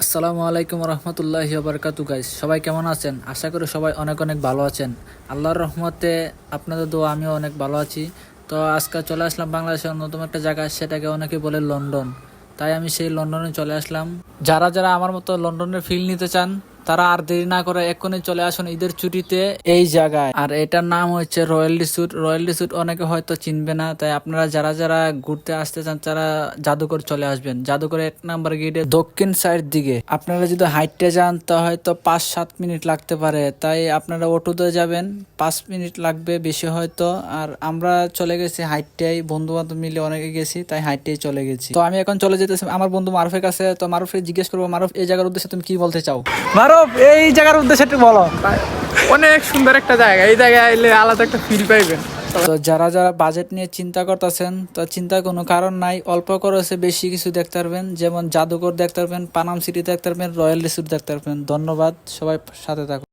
আসসালামু আলাইকুম রহমতুল্লাহি বারকাতু গাইস, সবাই কেমন আছেন? আশা করি সবাই অনেক অনেক ভালো আছেন। আল্লাহর রহমতে আপনাদের দোয়া আমিও অনেক ভালো আছি। তো আজকে চলে আসলাম বাংলাদেশের অন্যতম একটা জায়গা, সেটাকে অনেকে বলে লন্ডন। তাই আমি সেই লন্ডনে চলে আসলাম। যারা যারা আমার মতো লন্ডনের ফিল নিতে চান তারা আর দেরি না করে এক্ষুনি চলে আসুন ঈদের ছুটিতে এই জায়গায়। আর এটার নাম হচ্ছে রয়্যাল ডিস্যুট। রয়্যাল ডিস্যুট অনেকে হয়তো চিনবে না, তাই আপনারা যারা যারা ঘুরতে আসতে চান তারা জাদুঘর চলে আসবেন। জাদুঘর 1 নম্বর গেটের দক্ষিণ সাইড দিকে। আপনারা যদি হাইটে যান তা হয়তো 5-7 মিনিট লাগতে পারে, তাই আপনারা অটোতে যাবেন, 5 মিনিট লাগবে বেশি হয়তো। আর আমরা চলে গেছি হাইটেই, বন্ধু বান্ধব মিলে অনেকে গেছি, তাই হাইটেই চলে গেছি। তো আমি এখন চলে যেতেছি আমার বন্ধু মারুফের কাছে। তো মারুফকে জিজ্ঞেস করবো, মারুফ এই জায়গার উদ্দেশ্যে তুমি কি বলতে চাও? মারুফ, এই জায়গার উদ্দেশ্যে একটু বলো। অনেক সুন্দর একটা জায়গা, এই জায়গায় এলে আলাদা একটা ফিল পাইবেন। তো যারা যারা বাজেট নিয়ে চিন্তা করতেছেন, তো চিন্তার কোনো কারণ নাই। অল্প খরচে বেশি কিছু দেখতে পারবেন, যেমন জাদুঘর দেখতে পারবেন, পানাম সিটি দেখতে পারবেন, রয়্যাল রিসোর্ট দেখতে পারবেন। ধন্যবাদ, সবাই সাথে থাকুন।